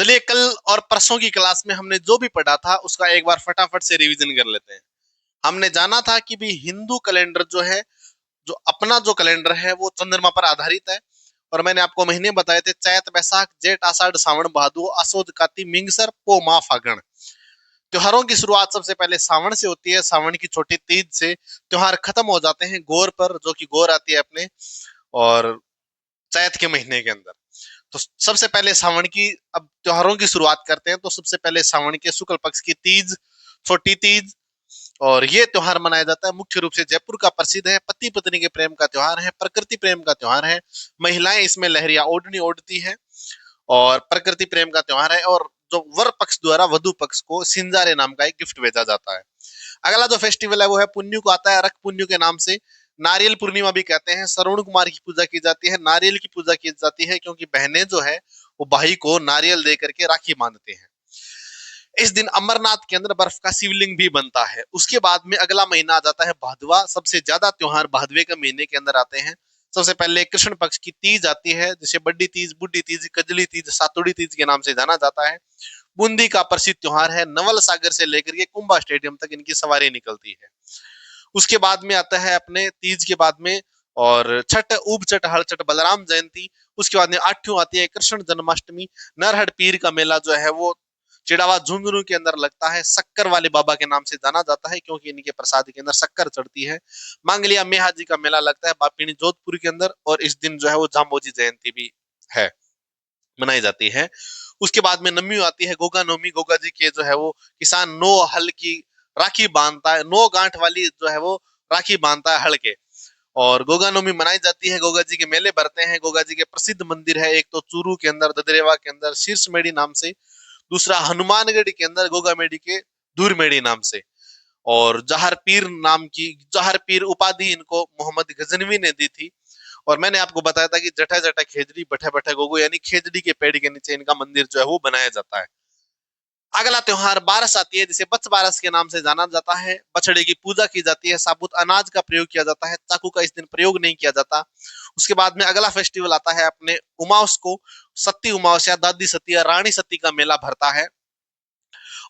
चलिए, कल और परसों की क्लास में हमने जो भी पढ़ा था उसका एक बार फटाफट से रिवीजन कर लेते हैं। हमने जाना था कि भी हिंदू कैलेंडर जो है, जो अपना जो कैलेंडर है वो चंद्रमा पर आधारित है। और मैंने आपको महीने बताए थे: चैत, बैसाख, जेठ, आषाढ़, सावन, भादो, असोज, काती, मिंगसर, पो, माह, फागण। त्योहारों की शुरुआत सबसे पहले सावन से होती है। सावन की छोटी तीज से त्योहार खत्म हो जाते हैं गौर पर, जो कि गौर आती है अपने और चैत के महीने के अंदर। तो सबसे पहले सावन की, अब त्योहारों की शुरुआत करते हैं। तो सबसे पहले सावन के शुक्ल पक्ष की तीज, छोटी तीज, और ये त्योहार मनाया जाता है। मुख्य रूप से जयपुर का प्रसिद्ध है। पति पत्नी के प्रेम का त्योहार है, प्रकृति प्रेम का त्योहार है। महिलाएं इसमें लहरिया ओढ़नी ओढ़ती है और प्रकृति प्रेम का त्योहार है। और जो वर पक्ष द्वारा वधु पक्ष को सिंजारे नाम का एक गिफ्ट भेजा जाता है। अगला जो फेस्टिवल है वो है पुन्नू को आता है, रख पुन्नू के नाम से। नारियल पूर्णिमा भी कहते हैं। श्रवण कुमार की पूजा की जाती है, नारियल की पूजा की जाती है, क्योंकि बहनें जो है वो भाई को नारियल दे करके राखी बांधते हैं। इस दिन अमरनाथ के अंदर बर्फ का शिवलिंग भी बनता है। उसके बाद में अगला महीना आ जाता है भादवा। सबसे ज्यादा त्योहार भादवे के महीने के अंदर आते हैं। सबसे पहले कृष्ण पक्ष की तीज आती है, जिसे बड्डी तीज, बुड्ढी तीज, कजली तीज, सातुड़ी तीज के नाम से जाना जाता है। बूंदी का प्रसिद्ध त्योहार है। नवल सागर से लेकर के कुंभा स्टेडियम तक इनकी सवारी निकलती है। उसके बाद में आता है अपने तीज के बाद में और छठ, उब छठ, हड़ छठ, बलराम जयंती। उसके बाद में आठवीं आती है कृष्ण जन्माष्टमी। नरहड़ पीर का मेला जो है वो चिड़ावा झुंझुनू के अंदर लगता है। शक्कर वाले बाबा के नाम से जाना जाता है, क्योंकि इनके प्रसाद के अंदर शक्कर चढ़ती है। मांगलिया मेहा जी का मेला लगता है बापिनी जोधपुर के अंदर, और इस दिन जो है वो जाम्बोजी जयंती भी है, मनाई जाती है। उसके बाद में नवमी आती है गोगा नवमी। गोगा जी के जो है वो किसान नो हल की राखी बांधता है, नो गांठ वाली जो है वो राखी बांधता है हल के। और गोगा नवमी मनाई जाती है। गोगा जी के मेले भरते हैं। गोगा जी के प्रसिद्ध मंदिर है, एक तो चूरू के अंदर ददरेवा के अंदर शीर्ष मेड़ी नाम से, दूसरा हनुमानगढ़ के अंदर गोगा मेड़ी के दूर मेड़ी नाम से। और जहर पीर नाम की, जहर पीर उपाधि इनको मोहम्मद गजनवी ने दी थी। और मैंने आपको बताया था कि जटा जटा खेजड़ी बठे बठे गोगो, यानी खेजड़ी के पेड़ के नीचे इनका मंदिर जो है वो बनाया जाता है। अगला त्योहार बारस आती है, जिसे बच बारस के नाम से जाना जाता है। बछड़े की पूजा की जाती है, साबुत अनाज का प्रयोग किया जाता है, चाकू का इस दिन प्रयोग नहीं किया जाता। उसके बाद में अगला फेस्टिवल आता है अपने उमावस को। सती उमावस या दादी सती या रानी सती का मेला भरता है।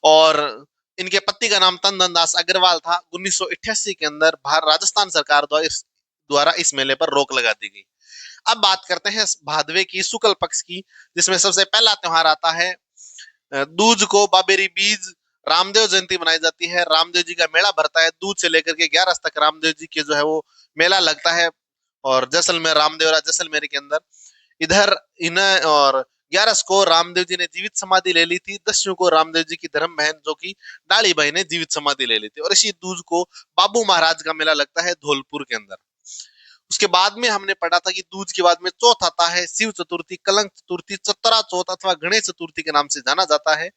और इनके पति का नाम तंदन दास अग्रवाल था। 1988 के अंदर भारत राजस्थान सरकार द्वारा इस मेले पर रोक लगा दी गई। अब बात करते हैं भादवे की शुक्ल पक्ष की, जिसमें सबसे पहला त्योहार आता है दूज को, बाबेरी बीज। रामदेव जयंती मनाई जाती है। रामदेव जी का मेला भरता है। दूज से लेकर के 11 तक रामदेव जी के जो है वो मेला लगता है। और जैसलमेर, रामदेवरा जैसलमेर के अंदर। इधर इन्हें और 11 को रामदेव जी ने जीवित समाधि ले ली थी। 10 को रामदेव जी की धर्म बहन जो कि डाली बाई ने जीवित समाधि ले ली थी। और इसी दूज को बाबू महाराज का मेला लगता है धौलपुर के अंदर। उसके बाद में हमने पढ़ा था कि दूज के बाद में चौथ आता है शिव चतुर्थी, कलंक चतुर्थी, चतरा चौथ अथवा गणेश चतुर्थी के नाम से जाना जाता है।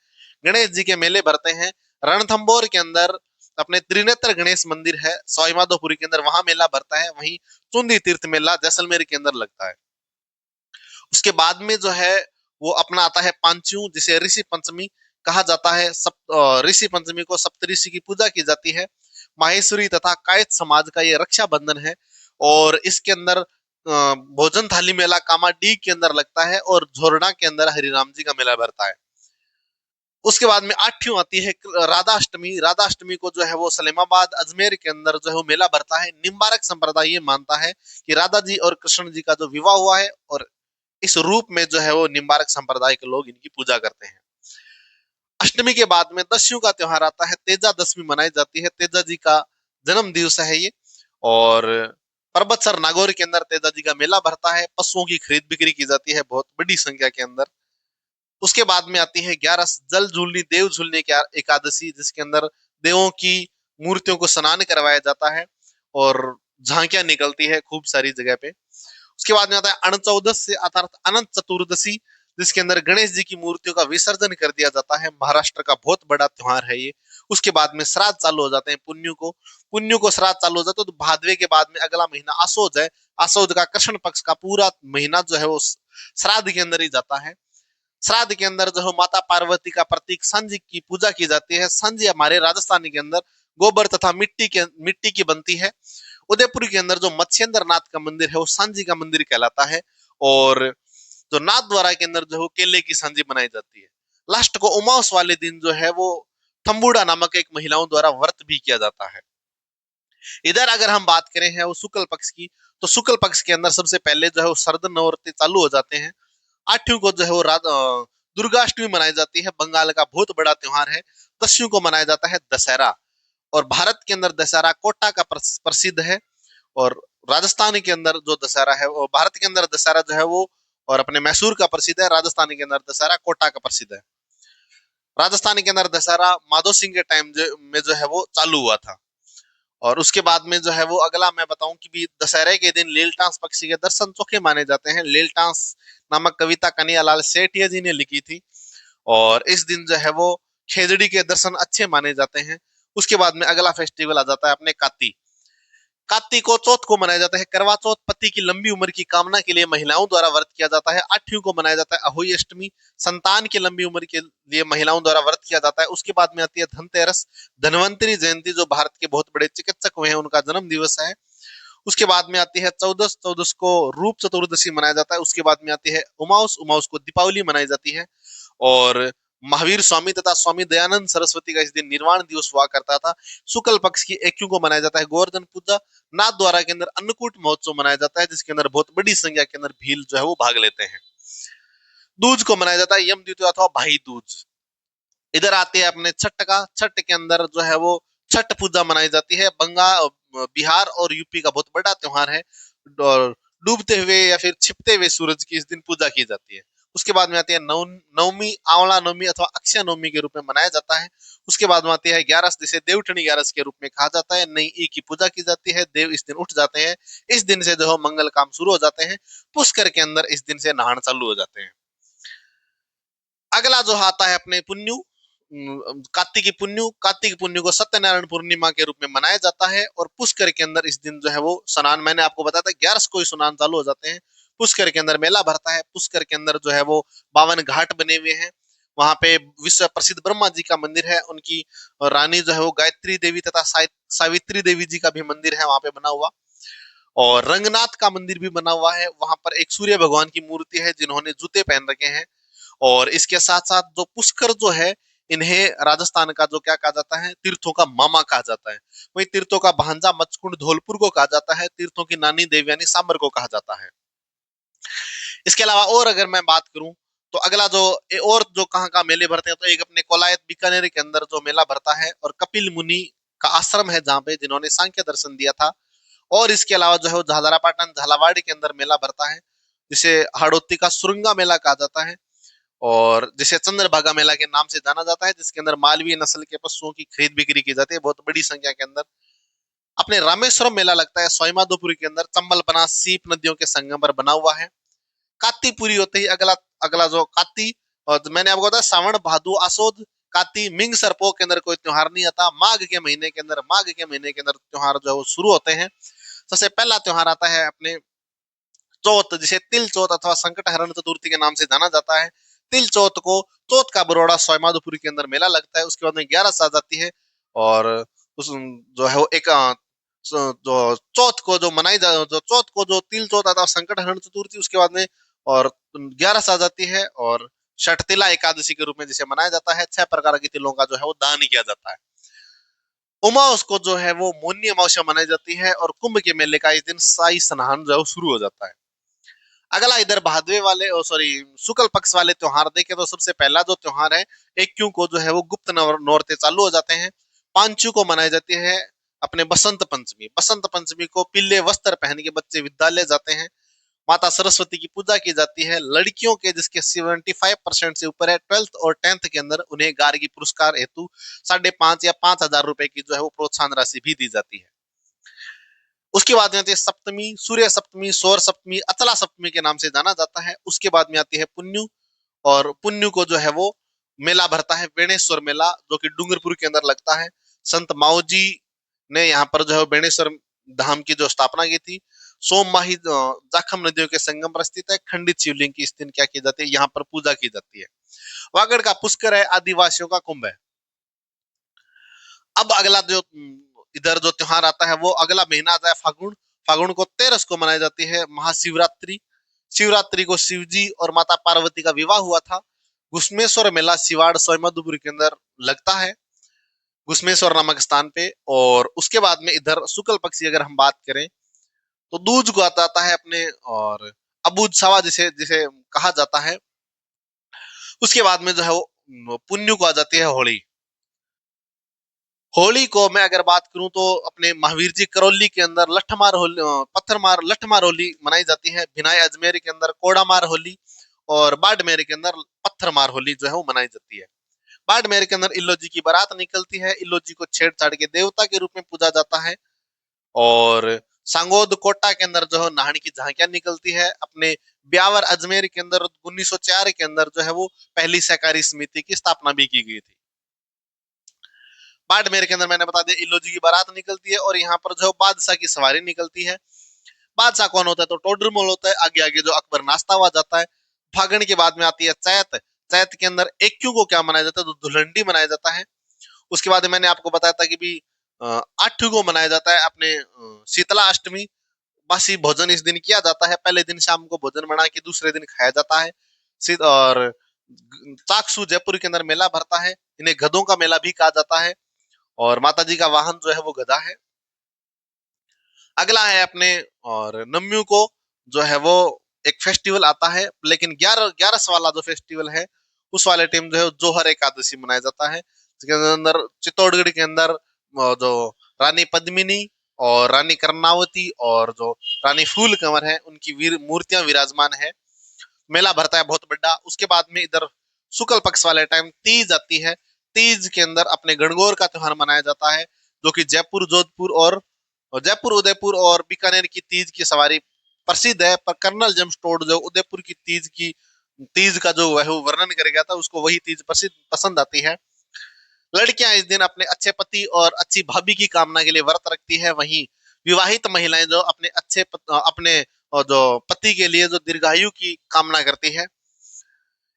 गणेश जी के मेले भरते हैं। रणथंबोर के अंदर अपने त्रिनेत्र गणेश मंदिर है, सवाईमाधोपुरी के अंदर, वहां मेला भरता है। वहीं चुंदी तीर्थ मेला जैसलमेर के अंदर लगता है। उसके बाद में जो है वो अपना आता है पांचू, जिसे ऋषि पंचमी कहा जाता है। ऋषि पंचमी को सप्तऋषि की पूजा की जाती है। माहेश्वरी तथा कायत समाज का ये रक्षाबंधन है। और इसके अंदर भोजन थाली मेला कामाडीह के अंदर लगता है, और झोरडा के अंदर हरिराम जी का मेला भरता है। उसके बाद में आठवीं आती है राधाष्टमी। राधाष्टमी को जो है वो सलेमाबाद, अजमेर के अंदर जो है वो मेला भरता है। निम्बारक संप्रदाय ये मानता है कि राधा जी और कृष्ण जी का जो विवाह हुआ है, और इस रूप में जो है वो निम्बारक संप्रदाय के लोग इनकी पूजा करते हैं। अष्टमी के बाद में दस्यु का त्योहार आता है। तेजा दशमी मनाई जाती है। तेजा जी का जन्म दिवस है ये। और परबतसर नागौर के अंदर तेजा जी का मेला भरता है। पशुओं की खरीद बिक्री की जाती है बहुत बड़ी संख्या के अंदर। उसके बाद में आती है 11 जल झूलनी, देव झूलने की एकादशी, जिसके अंदर देवों की मूर्तियों को स्नान करवाया जाता है और झांकियां निकलती है खूब सारी जगह पे। उसके बाद में आता है अणचौदस अर्थात अनंत चतुर्दशी, जिसके अंदर गणेश जी की मूर्तियों का विसर्जन कर दिया जाता है। महाराष्ट्र का बहुत बड़ा त्योहार है ये। उसके बाद में श्राद्ध चालू हो जाते हैं। पुण्यू को श्राद्ध चालू हो जाता है। तो भादवे के बाद में अगला महीना आसोज है। आसोज का कृष्ण पक्ष का पूरा महीना जो है वो श्राद्ध के अंदर ही जाता है। श्राद्ध के अंदर जो है माता पार्वती का प्रतीक सांझी की पूजा की जाती है। सांझी हमारे राजस्थान के अंदर गोबर तथा मिट्टी की बनती है। उदयपुर के अंदर जो मत्स्येंद्र नाथ का मंदिर है वो सांझी का मंदिर कहलाता है। और जो नाथ द्वारा के अंदर जो है केले की सांझी बनाई जाती है। लास्ट को उमास वाले दिन जो है वो थम्बुड़ा नामक एक महिलाओं द्वारा व्रत भी किया जाता है। इधर अगर हम बात करें है वो शुक्ल पक्ष की, तो शुक्ल पक्ष के अंदर सबसे पहले जो है वो शरद नवरात्रि चालू हो जाते हैं। 8वीं को जो है वो दुर्गाष्टमी मनाई जाती है, बंगाल का बहुत बड़ा त्योहार है। 10वीं को मनाया जाता है दशहरा, और भारत के अंदर दशहरा कोटा का प्रसिद्ध है। और राजस्थान के अंदर जो दशहरा है वो, भारत के अंदर दशहरा जो है वो और अपने मैसूर का प्रसिद्ध है, राजस्थान के अंदर दशहरा कोटा का प्रसिद्ध है। राजस्थान के अंदर दशहरा माधो सिंह के टाइम में जो है वो चालू हुआ था। और उसके बाद में जो है वो अगला मैं बताऊं कि भी दशहरे के दिन लीलटास पक्षी के दर्शन चोखे माने जाते हैं। लीलटास नामक कविता कन्हैयालाल सेठिया जी ने लिखी थी, और इस दिन जो है वो खेजड़ी के दर्शन अच्छे माने जाते हैं। उसके बाद में अगला फेस्टिवल आ जाता है अपने काती। काती को चौथ को मनाया जाता है करवा चौथ, पति की लंबी उम्र की कामना के लिए महिलाओं द्वारा व्रत किया जाता है। 8वीं को मनाया जाता है अहोई अष्टमी, संतान की लंबी उम्र के लिए महिलाओं द्वारा व्रत किया जाता है। उसके बाद में आती है धनतेरस, धनवंतरी जयंती जो भारत के बहुत बड़े चिकित्सक हुए हैं उनका जन्म दिवस है। उसके बाद में आती है चौदस, चौदस को रूप चतुर्दशी मनाया जाता है। उसके बाद में आती है उमाउस, उमाउस को दीपावली मनाई जाती है। और महावीर स्वामी तथा स्वामी दयानंद सरस्वती का इस दिन निर्वाण दिवस हुआ करता था। शुक्ल पक्ष की 1 को मनाया जाता है गोवर्धन पूजा। नाथ द्वारा के अंदर अन्नकूट महोत्सव मनाया जाता है, जिसके अंदर बहुत बड़ी संख्या के अंदर भील जो है वो भाग लेते हैं। दूज को मनाया जाता है यम द्वितीया अथवा भाई दूज। इधर आते हैं अपने छठ का। छठ के अंदर जो है वो छठ पूजा मनाई जाती है। बिहार और यूपी का बहुत बड़ा त्योहार है। और डूबते हुए या फिर छिपते हुए सूरज की इस दिन पूजा की जाती है। उसके बाद में आती है नवमी, आंवला नवमी अथवा अक्षय नवमी के रूप में मनाया जाता है। उसके बाद में आती है ग्यारस, जिसे देवठनी ग्यारस के रूप में कहा जाता है। नई ई की पूजा की जाती है, देव इस दिन उठ जाते हैं। इस दिन से जो है मंगल काम शुरू हो जाते हैं। पुष्कर के अंदर इस दिन से नहान चालू हो जाते हैं। अगला जो आता है अपने पुन्यू, कार्तिकी पुन्यू। कार्तिक पुन्यू को सत्यनारायण पूर्णिमा के रूप में मनाया जाता है। और पुष्कर के अंदर इस दिन जो है वो स्नान, मैंने आपको बताया था 11 को ही स्नान चालू हो जाते हैं। पुष्कर के अंदर मेला भरता है। पुष्कर के अंदर जो है वो 52 घाट बने हुए हैं। वहां पे विश्व प्रसिद्ध ब्रह्मा जी का मंदिर है, उनकी रानी जो है वो गायत्री देवी तथा सावित्री देवी जी का भी मंदिर है वहां पे बना हुआ। और रंगनाथ का मंदिर भी बना हुआ है। वहां पर एक सूर्य भगवान की मूर्ति है जिन्होंने जूते पहन रखे हैं। और इसके साथ साथ जो पुष्कर जो है, इन्हें राजस्थान का जो क्या कहा जाता है, तीर्थों का मामा कहा जाता है। वही तीर्थों का भांजा मचकुंड धौलपुर को कहा जाता है। तीर्थों की नानी देवयानी सांबर को कहा जाता है। इसके अलावा और अगर मैं बात करूं तो अगला जो और जो कहाँ का मेले भरते हैं, तो एक अपने कोलायत बीकानेर के अंदर जो मेला भरता है, और कपिल मुनि का आश्रम है जहाँ पे जिन्होंने सांख्य दर्शन दिया था। और इसके अलावा जो है वो झालरा पाटन झालावाड़ के अंदर मेला भरता है, जिसे हाड़ोती का सुरंगा मेला कहा जाता है। और जिसे चंद्रभागा मेला के नाम से जाना जाता है, जिसके अंदर मालवीय नस्ल के पशुओं की खरीद बिक्री की जाती है बहुत बड़ी संख्या के अंदर। अपने रामेश्वरम मेला लगता है सवाईमाधोपुर के अंदर, चंबल बनास सीप नदियों के संगम पर बना हुआ है। काती पूरी होते ही अगला अगला जो काती, और मैंने आपको बताया सावन भादो आसोद काती मिंग सरपो के अंदर कोई त्योहार नहीं आता। माघ के महीने के अंदर, माघ के महीने के अंदर त्योहार जो है वो शुरू होते हैं। सबसे पहला त्योहार आता है अपने चौथ, जिसे तिल चौथ अथवा संकट हरण चतुर्थी के नाम से जाना जाता है। तिल चौथ को चौथ का बरोड़ा सवाईमाधोपुर के अंदर मेला लगता है। उसके बाद में 11 आ जाती है। और उस जो है वो एक जो चौथ को जो मनाई जा जो चौथ को जो तिल चौथ अथवा संकट हरण चतुर्थी, उसके बाद में और 11 आ जाती है। और षटतिला एकादशी के रूप में जिसे मनाया जाता है। 6 प्रकार की तिलों का जो है वो दान किया जाता है। उमा उसको जो है वो मोनी अमावस्या मनाई जाती है। और कुंभ के मेले का इस दिन शाही स्नान जो है वो शुरू हो जाता है। अगला इधर भादवे वाले सॉरी शुक्ल पक्ष वाले त्योहार देखे तो सबसे पहला जो त्योहार है, 1 को जो है वो गुप्त नौरते चालू हो जाते हैं। 5 को मनाई जाती है अपने बसंत पंचमी। बसंत पंचमी को पीले वस्त्र पहन के बच्चे विद्यालय जाते हैं। माता सरस्वती की पूजा की जाती है। लड़कियों के जिसके 75% से ऊपर है 12th और 10th के अंदर, उन्हें गार्गी पुरस्कार हेतु 5,500 या 5,000 रुपए की जो है वो प्रोत्साहन राशि भी दी जाती है। उसके बाद में आती है सप्तमी, सूर्य सप्तमी, सौर सप्तमी, अचला सप्तमी के नाम से जाना जाता है। उसके बाद में आती है पुन्यू। और पुन्यू को जो है वो मेला भरता है बेणेश्वर मेला, जो कि डूंगरपुर के अंदर लगता है। संत माओ जी ने यहाँ पर जो है बेणेश्वर धाम की जो स्थापना की थी। सोममाही जाखम नदियों के संगम पर स्थित है। खंडित शिवलिंग की इस दिन क्या की जाती है, यहाँ पर पूजा की जाती है। वागड़ का पुष्कर है, आदिवासियों का कुंभ है। अब अगला जो इधर जो त्योहार आता है वो अगला महीना आता है फागुन। फागुन को 13 को मनाई जाती है महाशिवरात्रि। शिवरात्रि को शिव जी और माता पार्वती का विवाह हुआ था। घुश्मेश्वर मेला सिवाड़ सोयमधुपुर के अंदर लगता है, घुश्मेश्वर नामक स्थान पे। और उसके बाद में इधर शुक्ल पक्ष की अगर हम बात करें तो दूज को आता आता है अपने, और अबूझ सवा जिसे जिसे कहा जाता है। उसके बाद में जो है वो पुण्य को आ जाती है होली। होली को मैं अगर बात करूं तो अपने महावीर जी करौली के अंदर लठमार होली, लठमार होली मनाई जाती है। भिनाई अजमेर के अंदर कोड़ामार होली, और बाड़मेर के अंदर पत्थरमार होली जो है वो मनाई जाती है। बाड़मेर के अंदर इल्लो जी की बारात निकलती है, इल्लो जी को छेड़छाड़ के देवता के रूप में पूजा जाता है। और सांगोद कोटा के अंदर जो है नहान की झांकियां निकलती है। अपने ब्यावर अजमेर के अंदर 1904 के अंदर जो है वो पहली सहकारी समिति की स्थापना भी की गई थी। बाड़मेर के अंदर मैंने बता दिया इल्लो जी की बारात निकलती है, और यहाँ पर जो बादशाह की सवारी निकलती है। बादशाह कौन होता है तो टोडरमल होता है। आगे आगे जो अकबर नाचता हुआ जाता है। फागण के बाद में आती है चैत। चैत के अंदर एक्क्यू को क्या मनाया जाता है तो धुलंडी मनाया जाता है। उसके बाद मैंने आपको बताया था कि भी आठू को मनाया जाता है अपने शीतला अष्टमी। बासी भोजन इस दिन किया जाता है। पहले दिन शाम को भोजन बना के दूसरे दिन खाया जाता है। और चाकसू जयपुर के अंदर मेला भरता है। इन्हें गधों का मेला भी कहा जाता है, और माता जी का वाहन जो है वो गधा है। अगला है अपने, और नम्यू को जो है वो एक फेस्टिवल आता है, लेकिन 11 वाला जो फेस्टिवल है उस वाले टाइम जो है जोहर एकादशी मनाया जाता है। जिसके अंदर चित्तौड़गढ़ के अंदर जो रानी पद्मिनी और रानी कर्णावती और जो रानी फूल कंवर है उनकी वीर मूर्तियां विराजमान है। मेला भरता है बहुत बड़ा। उसके बाद में इधर शुक्ल पक्ष वाले टाइम तीज आती है। तीज के अंदर अपने गणगौर का त्योहार मनाया जाता है, जो कि जयपुर जोधपुर और जयपुर उदयपुर और बीकानेर की तीज की सवारी प्रसिद्ध है। पर कर्नल जेम्स टोड जो उदयपुर की तीज का जो वह वर्णन कर गया था उसको वही तीज प्रसिद्ध पसंद आती है। लड़कियां इस दिन अपने अच्छे पति और अच्छी भाभी की कामना के लिए व्रत रखती है। वहीं विवाहित महिलाएं जो अपने अपने जो पति के लिए जो दीर्घायु की कामना करती है।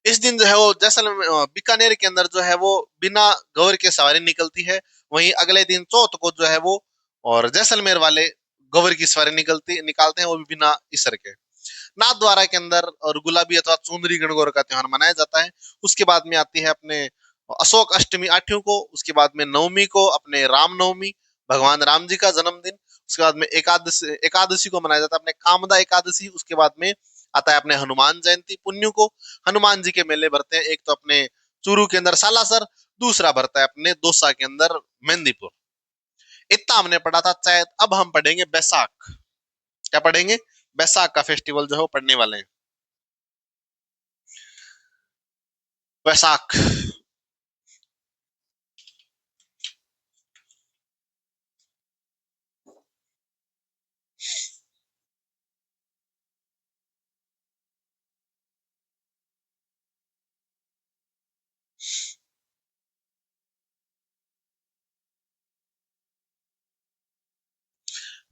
इस दिन जो है वो जैसलमेर बीकानेर के अंदर जो है वो बिना गौर के सवारी निकलती है। वहीं अगले दिन चौथ को जो है वो और जैसलमेर वाले गौर की सवारी निकालते हैं, वो भी बिना इसर के। नाथ द्वारा के अंदर और गुलाबी अथवा चुंदरी गणगौर का त्योहार मनाया जाता है। उसके बाद में आती है अपने अशोक अष्टमी 8 को। उसके बाद में नवमी को अपने राम नवमी, भगवान राम जी का जन्मदिन। उसके बाद में एकादशी को मनाया जाता है अपने कामदा एकादशी। उसके बाद में आता है अपने हनुमान जयंती पुण्य को। हनुमान जी के मेले भरते हैं, एक तो अपने चूरू के अंदर सालासर, दूसरा भरता है अपने दौसा के अंदर मेहंदीपुर। इतना हमने पढ़ा था चैत। अब हम पढ़ेंगे बैसाख। क्या पढ़ेंगे? बैसाख का फेस्टिवल जो है वो पढ़ने वाले हैं। बैसाख।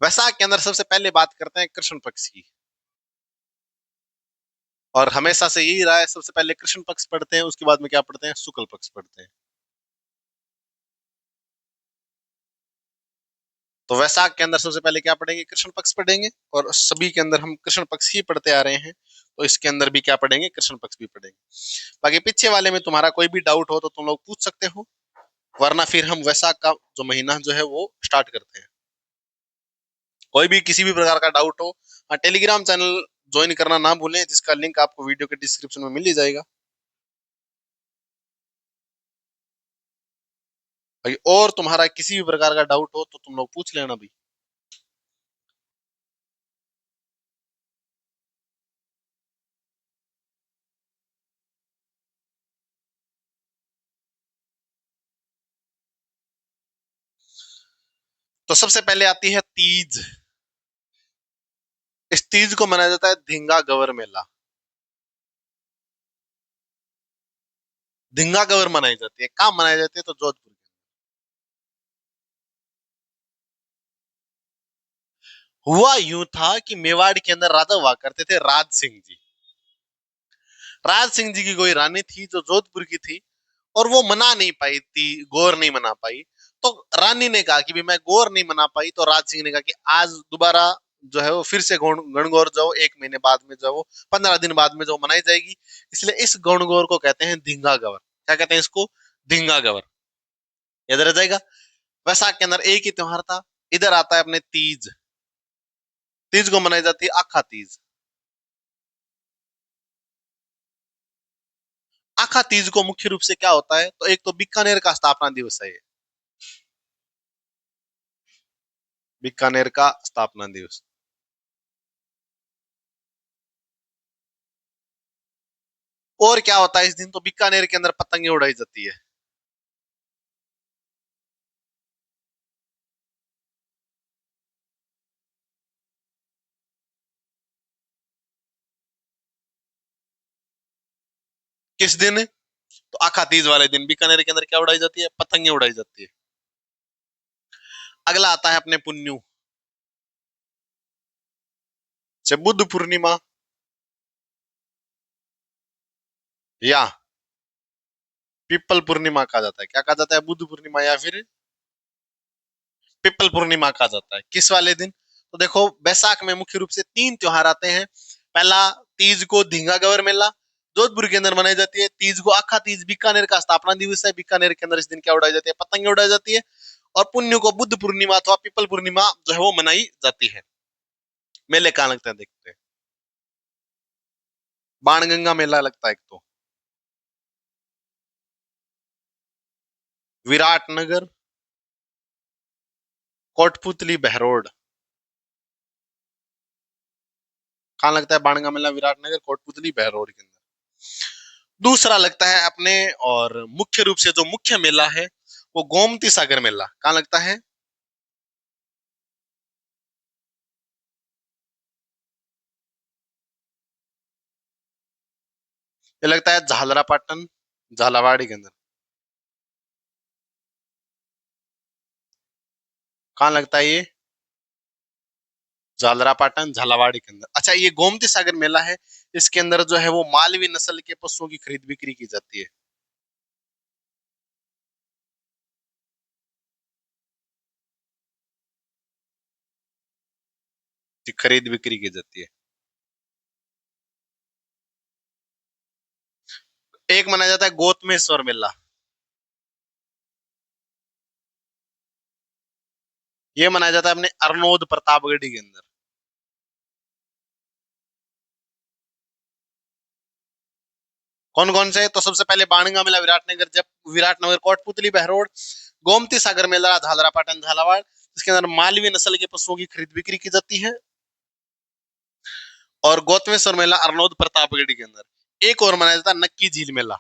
वैसाख के अंदर सबसे पहले बात करते हैं कृष्ण पक्ष की, और हमेशा से यही रहा है सबसे पहले कृष्ण पक्ष पढ़ते हैं, उसके बाद में क्या पढ़ते हैं? शुक्ल पक्ष पढ़ते हैं। तो वैसाख के अंदर सबसे पहले क्या पढ़ेंगे? कृष्ण पक्ष पढ़ेंगे, और सभी के अंदर हम कृष्ण पक्ष ही पढ़ते आ रहे हैं, तो इसके अंदर भी क्या पढ़ेंगे? कृष्ण पक्ष भी पढ़ेंगे। बाकी पीछे वाले में तुम्हारा कोई भी डाउट हो तो तुम लोग पूछ सकते हो, वरना फिर हम वैसाख का जो महीना जो है वो स्टार्ट करते हैं। कोई भी किसी भी प्रकार का डाउट हो, टेलीग्राम चैनल ज्वाइन करना ना भूलें, जिसका लिंक आपको वीडियो के डिस्क्रिप्शन में मिल ही जाएगा। भाई और तुम्हारा किसी भी प्रकार का डाउट हो तो तुम लोग पूछ लेना भाई। तो सबसे पहले आती है तीज। इस तीज को मनाया जाता है धींगा गवर मेला। धींगा गवर मनाई जाती है, कहाँ मनाई जाती है? तो जोधपुर। हुआ यूं था कि मेवाड़ के अंदर राजा हुआ करते थे राज सिंह जी। राज सिंह जी की कोई रानी थी जो जोधपुर की थी, और वो मना नहीं पाई थी, गौर नहीं मना पाई। तो रानी ने कहा कि भी मैं गौर नहीं मना पाई, तो राज सिंह ने कहा कि आज दोबारा जो है वो फिर से गणगौर जो 1 महीने बाद में जो है वो 15 दिन बाद में जो मनाई जाएगी। इसलिए इस गणगौर को कहते हैं धींगा गवर। क्या कहते हैं इसको? धींगा गवर। याद रह जाएगा। वैसाख के अंदर एक ही त्योहार था। इधर आता है अपने तीज। तीज को मनाई जाती है आखा तीज। आखा तीज को मुख्य रूप से क्या होता है, तो एक तो बीकानेर का स्थापना दिवस है ये। बीकानेर का स्थापना दिवस। और क्या होता है इस दिन, तो बीकानेर के अंदर पतंगे उड़ाई जाती है। किस दिन? तो आखा तीज वाले दिन बीकानेर के अंदर क्या उड़ाई जाती है? पतंगे उड़ाई जाती है। अगला आता है अपने पुन्नू से बुद्ध पूर्णिमा, या पीपल पूर्णिमा कहा जाता है। क्या कहा जाता है? बुद्ध पूर्णिमा या फिर पीपल पूर्णिमा कहा जाता है। किस वाले दिन? तो देखो बैसाख में मुख्य रूप से 3 त्योहार आते हैं। पहला तीज को धींगा गवर मेला जोधपुर के अंदर मनाई जाती है। तीज को आखा तीज बीकानेर का स्थापना दिवस है। बीकानेर के अंदर इस दिन क्या उड़ाई जाती है? पतंगे उड़ाई जाती है। और पुण्य को बुद्ध पूर्णिमा अथवा पीपल पूर्णिमा जो है वो मनाई जाती है। मेले कहाँ लगते हैं देखते हैं। बाणगंगा मेला लगता है एक तो। विराटनगर, कोटपुतली, बहरोड। कहाँ लगता है बाणगंगा मेला? विराटनगर, कोटपुतली, बहरोड के अंदर। दूसरा लगता है अपने, और मुख्य रूप से जो मुख्य मेला है वो गोमती सागर मेला। कहाँ लगता है? ये लगता है झालरा पाटन, झालावाड़ी के अंदर। कहाँ लगता है ये? झालरा पाटन, झालावाड़ी के अंदर। अच्छा, ये गोमती सागर मेला है। इसके अंदर जो है वो मालवी नस्ल के पशुओं की खरीद बिक्री की जाती है। खरीद बिक्री की जाती है। एक मनाया जाता है गौतमेश्वर मेला। ये मनाया जाता है अपने अरनोद प्रतापगढ़ी के अंदर। कौन कौन से? तो सबसे पहले बाणगंगा मेला विराटनगर, जब विराटनगर, कोटपुतली, बहरोड, गोमती सागर मेला झालरा पाटन, झालावाड़। इसके अंदर मालवी नस्ल के पशुओं की खरीद बिक्री की जाती है। और गौतमेश्वर मेला अरनोद प्रतापगढ़ी के अंदर। एक और मनाया जाता है नक्की झील मेला।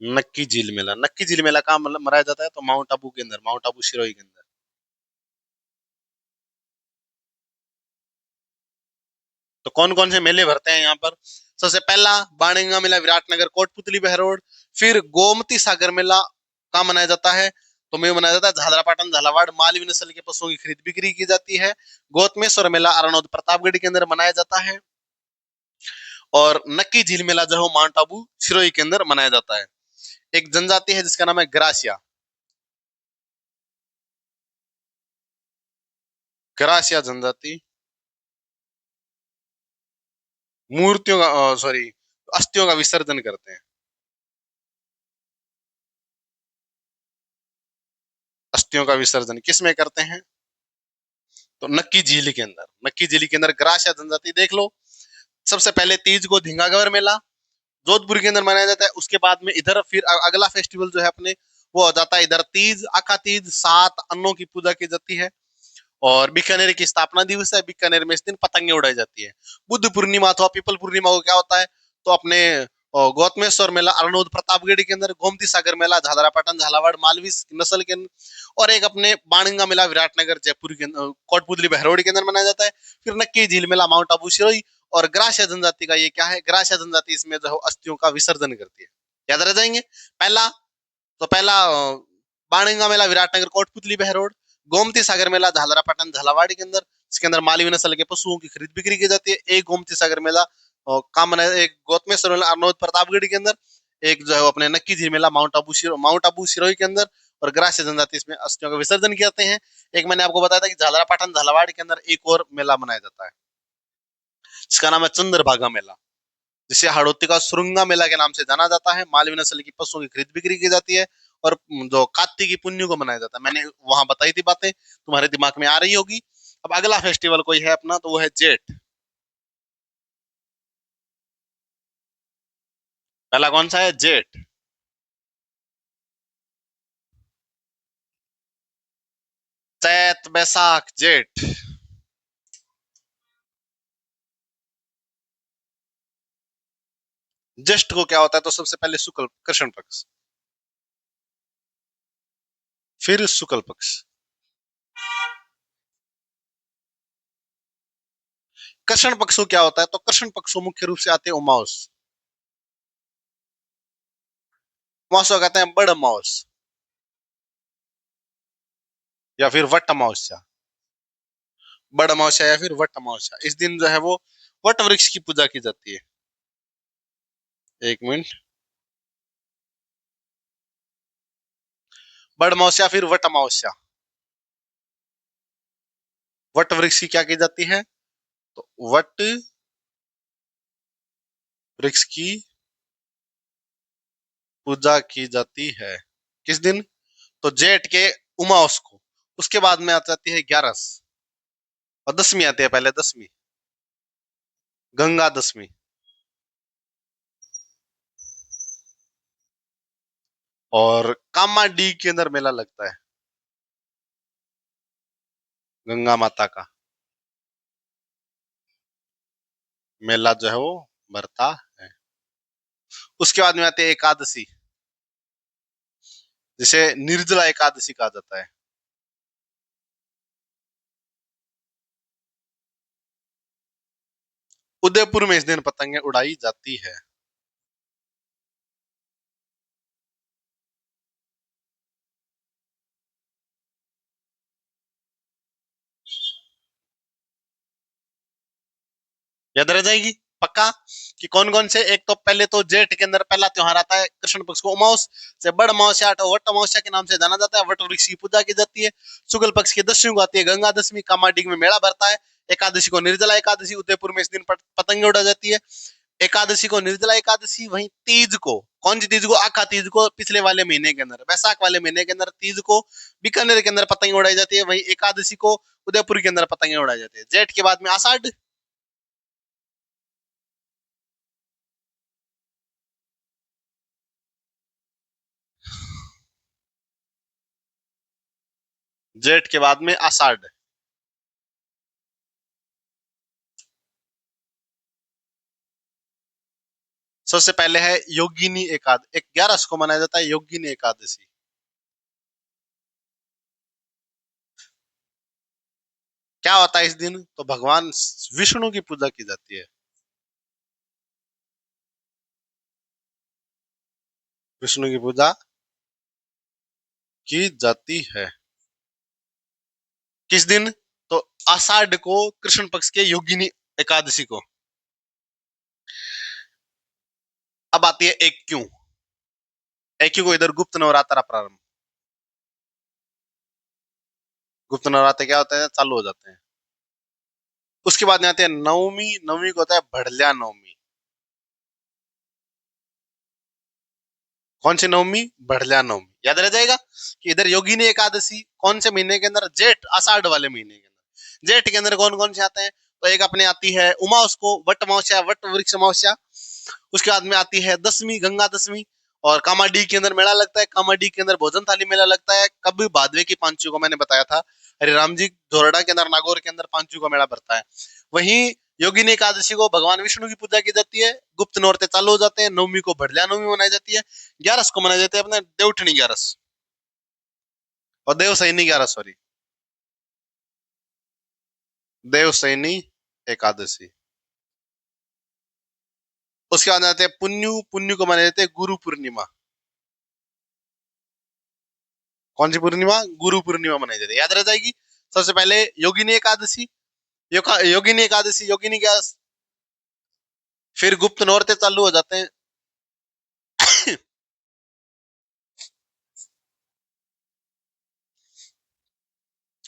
नक्की झील मेला। नक्की झील मेला कहाँ मनाया जाता है? तो माउंट आबू के अंदर, माउंट आबू सिरोही के अंदर। तो कौन कौन से मेले भरते हैं यहाँ पर? सबसे पहला बाणगंगा मेला विराटनगर, कोटपुतली, बहरोड। फिर गोमती सागर मेला कहाँ मनाया जाता है? तो में मनाया जाता है झालरा पाटन, झालावाड़। मालवी नस्ल के पशुओं की खरीद बिक्री की जाती है। गौतमेश्वर मेला अरनोद प्रतापगढ़ के अंदर मनाया जाता है। और नक्की झील मेला जो है माउंट आबू सिरोही के अंदर मनाया जाता है। एक जनजाति है जिसका नाम है ग्रासिया। ग्रासिया जनजाति मूर्तियों का, सॉरी, अस्थियों का विसर्जन करते हैं। अस्थियों का विसर्जन किस में करते हैं? तो नक्की झील के अंदर। नक्की झील के अंदर ग्रासिया जनजाति देख लो। सबसे पहले तीज को धींगागवर मेला जोधपुर के अंदर मनाया जाता है। उसके बाद में इधर फिर अगला फेस्टिवल जो है अपने वो हो जाता है इधर तीज, आखा तीज। 7 अन्नों की पूजा की जाती है। और बीकानेर की स्थापना दिवस है। बीकानेर में इस दिन पतंगे उड़ाई जाती है। बुद्ध पूर्णिमा अथवा पीपल पूर्णिमा को क्या होता है, तो अपने गौतमेश्वर मेला अरनोद प्रतापगढ़ के अंदर, गोमती सागर मेला झालरापाटन, झालावाड़, मालवी नस्ल के, और एक अपने बाणगंगा मेला विराटनगर, जयपुर के अंदर, कोटपुतली, बहरोड के अंदर मनाया जाता है। फिर नक्की झील मेला माउंट आबू सिरोही। और ग्रासिया जनजाति का ये क्या है? ग्रासिया जनजाति इसमें जो है अस्थियों का विसर्जन करती है। याद रह जाएंगे। पहला, तो पहला बाणगंगा मेला विराटनगर, कोटपुतली, बहरोड। गोमती सागर मेला झालरापाटन, झालावाड़ी के अंदर। इसके अंदर मालवी नस्ल के पशुओं की खरीद बिक्री की जाती है। एक गोमती सागर मेला काम है, एक गौतमेश्वर मेला अरनोद प्रतापगढ़ के अंदर। एक जो है अपने नक्की झील मेला माउंट आबू सिरोही के अंदर। और ग्रास्य जनजाति इसमें अस्थियों का विसर्जन करते हैं। एक मैंने आपको बताया था कि झालरा पाटन झालावाड़ के अंदर एक और मेला मनाया जाता है, जिसका नाम है चंद्रभागा मेला, जिसे हाड़ौती का सुरंगा मेला के नाम से जाना जाता है। मालवी नस्ल की पशुओं की खरीद बिक्री की जाती है और जो कार्तिक पुण्य को मनाया जाता है। मैंने वहां बताई थी बातें, तुम्हारे दिमाग में आ रही होगी। अब अगला फेस्टिवल कोई है अपना, तो वो है जेठ। पहला कौन सा है? जेठ। चैत बैसाख जेठ। ज्येष्ठ को क्या होता है? तो सबसे पहले शुक्ल कृष्ण पक्ष, फिर शुक्ल पक्ष। कृष्ण पक्ष को क्या होता है? तो कृष्ण पक्ष को मुख्य रूप से आते हैं उमावस। उमावस को कहते हैं बड़ अमावस या फिर वट अमावस्या। बड़ अमावस्या या फिर वट अमावस्या, इस दिन जो है वो वट वृक्ष की पूजा की जाती है। एक मिनट। बड़ अमावस्या फिर वट अमावस्या, वट वृक्ष की क्या की जाती है? तो वट वृक्ष की पूजा की जाती है। किस दिन? तो जेठ के उमावस को। उसके बाद में आ जाती है ग्यारस, और दसवीं आती है, पहले दसवीं, गंगा दशमी। और कामाडीह के अंदर मेला लगता है गंगा माता का, मेला जो है वो भरता है। उसके बाद में आती है एकादशी, जिसे निर्जला एकादशी कहा जाता है। उदयपुर में इस दिन पतंगे उड़ाई जाती है। याद रह जाएगी पक्का कि कौन कौन से? एक तो पहले तो जेठ के अंदर पहला त्योहार आता है कृष्ण पक्ष को उमावस से बड़ अमावस्या वट अमावस्या के नाम से जाना जाता है। वट वृक्ष की पूजा की जाती है। शुक्ल पक्ष की दशमी को आती है गंगा दशमी, कामाडीह में मेला भरता है। एकादशी को निर्जला एकादशी, उदयपुर में इस दिन पतंगे उड़ा जाती है। एकादशी को निर्जला एकादशी। वहीं तीज को, कौन सी तीज को? आखा तीज को, पिछले वाले महीने के अंदर, वैशाख वाले महीने के अंदर तीज को बीकानेर के अंदर पतंगे उड़ाई जाती है। वहीं एकादशी को उदयपुर के अंदर पतंगे उड़ाई जाती है। जेठ के बाद में आषाढ़। जेठ के बाद में आषाढ़। सबसे पहले है योगिनी एकादशी, 11 को मनाया जाता है योगिनी एकादशी। क्या होता है इस दिन? तो भगवान विष्णु की पूजा की जाती है। विष्णु की पूजा की जाती है। किस दिन? तो आषाढ़ को, कृष्ण पक्ष के योगिनी एकादशी को। अब आती है एक क्यों। एक क्यों को इधर गुप्त नवरात्र प्रारंभ। गुप्त नवरात्र क्या होता है? चालू हो जाते हैं। उसके बाद में आते हैं नवमी। नवमी को होता है भड़ल्या नवमी। कौन सी नवमी? बढ़लिया नवमी। याद रह जाएगा कि इधर योगिनी एकादशी कौन से महीने के अंदर? जेठ आषाढ़ वाले महीने के अंदर। जेठ के अंदर कौन कौन से आते हैं? तो एक अपने आती है उमावस को, वट अमावस्या, वट वृक्ष अमावस्या। उसके बाद में आती है दसवीं, गंगा दशमी। और कामाडीह के अंदर मेला लगता है। कामाडीह के अंदर भोजन थाली मेला लगता है। कभी भादवे की पांचवी को मैंने बताया था। हरिराम जी धोरडा के अंदर, नागौर के अंदर पांचवी को मेला भरता है। वहीं योगिनी एकादशी को भगवान विष्णु की पूजा की जाती है। गुप्त नौरते चालू हो जाते हैं। नवमी को भड़लिया नवमी मनाई जाती है। 11 को मनाए जाते हैं अपने देवठनी 11 और देवसैनी 11, सॉरी, देवसैनी एकादशी। उसके बाद आते हैं पुण्यु। पुण्यु को मनाए जाते हैं गुरु पूर्णिमा। कौन सी पूर्णिमा? गुरु पूर्णिमा मनाई जाती है। याद रह जाएगी। सबसे पहले योगिनी एकादशी, योगिनी एकादशी, योगिनी 11, फिर गुप्त नौरते चालू हो जाते हैं।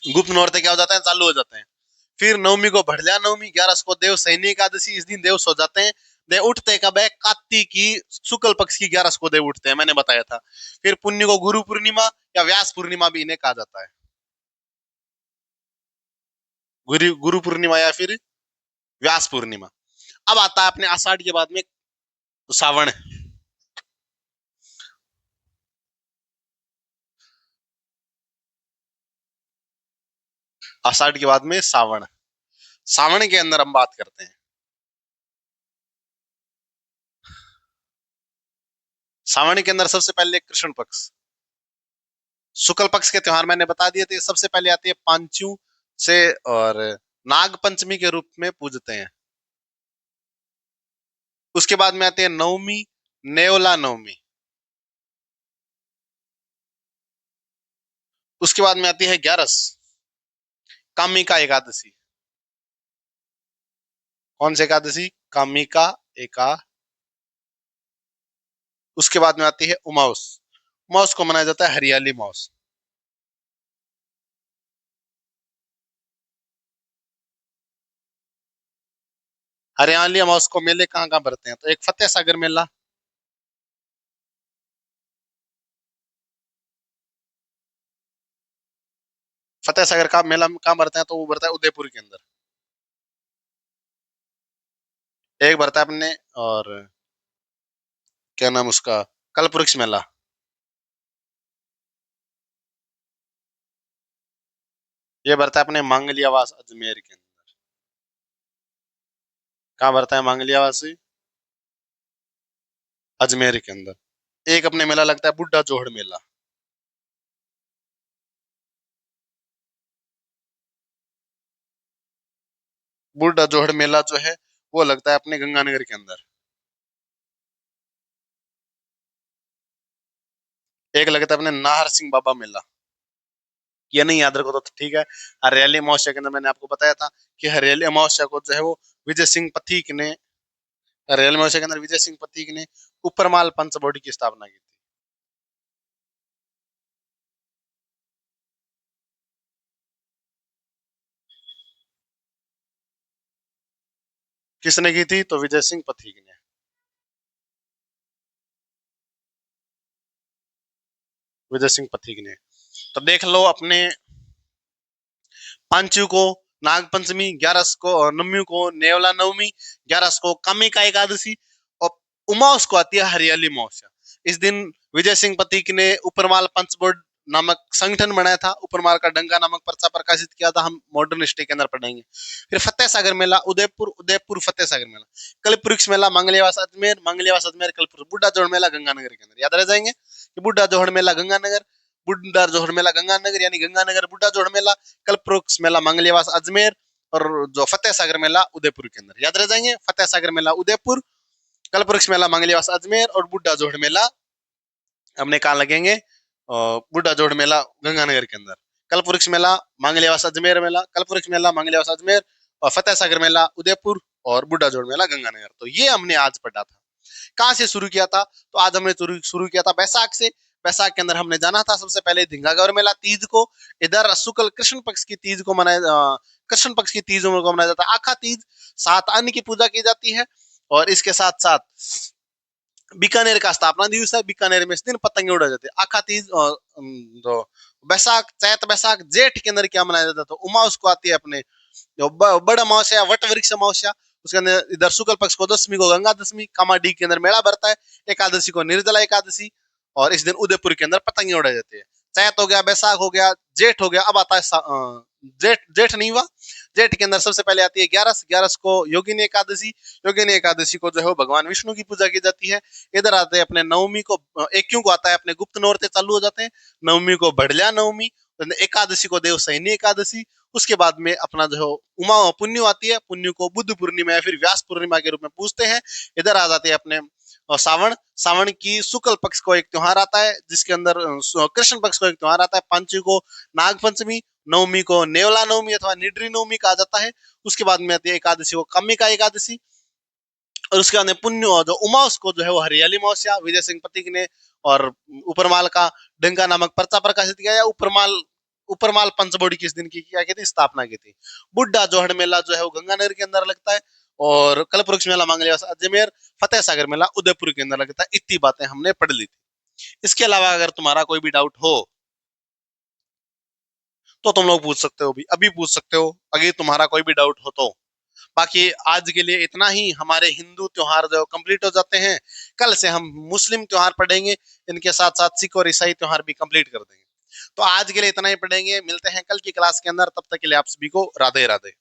गुप्त नौरते क्या हो जाते हैं, चालू हो जाते हैं। फिर नवमी को भड़ल्या नवमी, 11 को देव सैनी एकादशी, इस दिन देव सो जाते हैं। दे उठते कब है, कार्तिक की शुक्ल पक्ष की 11 को देव उठते हैं, मैंने बताया था। फिर पुण्य को गुरु पूर्णिमा या व्यास पूर्णिमा भी इन्हें कहा जाता है। गुरु पूर्णिमा या फिर व्यास पूर्णिमा। अब आता है अपने आषाढ़ के बाद में सावन। आषाढ़ के बाद में सावन। सावन के अंदर हम बात करते हैं। सावन के अंदर सबसे पहले कृष्ण पक्ष, शुक्ल पक्ष के त्योहार मैंने बता दिए थे। सबसे पहले आती है पांचू से, और नाग पंचमी के रूप में पूजते हैं। उसके बाद में आती है नवमी, नेवला नवमी। उसके बाद में आती है 11, कामिका एकादशी। कौन सी एकादशी, कामिका एका। उसके बाद में आती है उमाउस। उमाउस को मनाया जाता है हरियाली माउस। हरियाली अमावस को मेले कहाँ कहाँ भरते हैं, तो एक फतेह सागर मेला। फतेह सागर का मेला कहाँ भरते हैं, तो वो भरता है उदयपुर के अंदर। एक भरता है अपने, और क्या नाम उसका, कल्पवृक्ष मेला। ये भरता है अपने मांगलियावास अजमेर के अंदर। कहाँ भरता है मांगलियावास, अजमेर के अंदर। एक अपने मेला लगता है बुड्ढा जोहड़ मेला। बुड्ढा जोहड़ मेला जो है वो लगता है अपने गंगानगर के अंदर। एक लगता है अपने नाहर सिंह बाबा मेला। ये नहीं याद रखो तो ठीक है। हरियाली अमावस्या के अंदर मैंने आपको बताया था कि हरियाली अमावस्या को जो है वो विजय सिंह पथिक ने, हरियाली अमावस्या के अंदर विजय सिंह पथिक ने उपरमाल पंचबोड़ी की स्थापना की थी। किसने की थी, तो विजय सिंह पथिक ने। विजय सिंह पथिक ने। तो देख लो अपने पांचू को नाग पंचमी, 11 को नवमी को नेवला नवमी, 11 को कामिका एकादशी, और उमास को आती है हरियाली अमावस्या। इस दिन विजय सिंह पथिक ने उपरमाल पंचबोर्ड नामक संगठन बनाया था। उपरमाल का डंका नामक पर्चा प्रकाशित किया था, हम मॉडर्न हिस्ट्री के अंदर पढ़ेंगे। फिर फतेह सागर मेला उदयपुर, उदयपुर फतेह सागर मेला। कल्पवृक्ष मेला मंगलेवास अजमेर, मंगलेवास अजमेर कल्पवृक्ष। बुड्ढा जोड़ मेला गंगानगर के अंदर, याद रह जाएंगे कि बुड्ढा जोहड़ मेला गंगानगर, बुड्ढा जोहड़ मेला गंगानगर यानी गंगानगर बुड्ढा जोहड़ मेला, कल्पवृक्ष मेला मंगलेवास अजमेर, और जो फतेह सागर मेला उदयपुर के अंदर। याद रह जाएंगे, फतेह सागर मेला उदयपुर, कल्पवृक्ष मेला मंगलेवास अजमेर, और बुड्ढा जोहड़ मेला अपने कहाँ लगेंगे, बुड्ढा जोहड़ मेला गंगानगर के अंदर। कल्पवृक्ष मेला मंगलेवास अजमेर मेला, कल्पवृक्ष मेला मंगलेवास अजमेर, और फतेह सागर मेला उदयपुर, और बुड्ढा जोहड़ मेला गंगानगर। तो ये हमने आज पढ़ा था। कहाँ से शुरू किया था, तो आज हमने शुरू किया था बैसाख से। बैसाख के अंदर हमने जाना था सबसे पहले धिंगागौर मेला तीज को। इधर शुक्ल कृष्ण पक्ष की तीज को मनाया, कृष्ण पक्ष की तीज को मनाया जाता है आखा तीज। 7 अन्न की पूजा की जाती है। और इसके साथ साथ बीकानेर का स्थापना दिवस है। बीकानेर में इस दिन पतंगे उड़ाए जाते हैं। आखा तीज जो बैसाख, चैत बैसाख जेठ के अंदर क्या मनाया जाता है, तो उमा उसको आती है अपने जो बड़ अमावस्या, वट वृक्ष अमावस्या। उसके अंदर इधर शुक्ल पक्ष को दशमी को गंगा दशमी, कामाडी के अंदर मेला भरता है। एकादशी को निर्जला एकादशी, और इस दिन उदयपुर के अंदर पतंगे उड़ाए जाते हैं। चैत हो गया, बैसाख हो गया, जेठ हो गया। अब आता है जेठ। जेठ नहीं हुआ, जेठ के अंदर सबसे पहले आती है 11, 11 को योगिनी एकादशी। योगिनी एकादशी को जो है भगवान विष्णु की पूजा की जाती है। इधर आते हैं अपने नवमी को, एक क्यों को आता है अपने गुप्त नौरते चालू हो जाते हैं। नवमी को बढ़लिया नवमी, एकादशी को देव सैनी एकादशी। उसके बाद में अपना जो उमा पुण्य आती है, पुण्य को बुद्ध पूर्णिमा या फिर व्यास पूर्णिमा के रूप में पूजते हैं। इधर आ जाते हैं अपने सावन। सावन की शुक्ल पक्ष को एक त्योहार आता है, जिसके अंदर कृष्ण पक्ष को एक त्योहार आता है। पांचवी को नाग पंचमी, नवमी को नेवला नवमी अथवा निड्री नवमी कहा जाता है। उसके बाद में आती है एकादशी को कामिका एकादशी, और उसके बाद में पुण्य जो उमा उसको जो है वो हरियाली अमावस्या, विजय सिंह पथिक ने और उपरमाल का डंका नामक पर्चा प्रकाशित किया। या उपरमाल उपरमाल पंचबोड़ी किस दिन की क्या की थी, स्थापना की थी। बुड्ढा जोहड़ मेला जो है वो गंगानगर के अंदर लगता है, और कलपुरुष मेला मंगलवास अजमेर, फतेह सागर मेला उदयपुर के अंदर लगता है। इतनी बातें हमने पढ़ ली थी। इसके अलावा अगर तुम्हारा कोई भी डाउट हो तो तुम लोग पूछ सकते हो, भी अभी पूछ सकते हो अगर तुम्हारा कोई भी डाउट हो तो। बाकी आज के लिए इतना ही। हमारे हिंदू त्योहार जो कंप्लीट हो जाते हैं, कल से हम मुस्लिम त्योहार पढ़ेंगे, इनके साथ साथ सिख और ईसाई त्योहार भी कंप्लीट कर देंगे। तो आज के लिए इतना ही पढ़ेंगे, मिलते हैं कल की क्लास के अंदर, तब तक के लिए आप सभी को राधे राधे।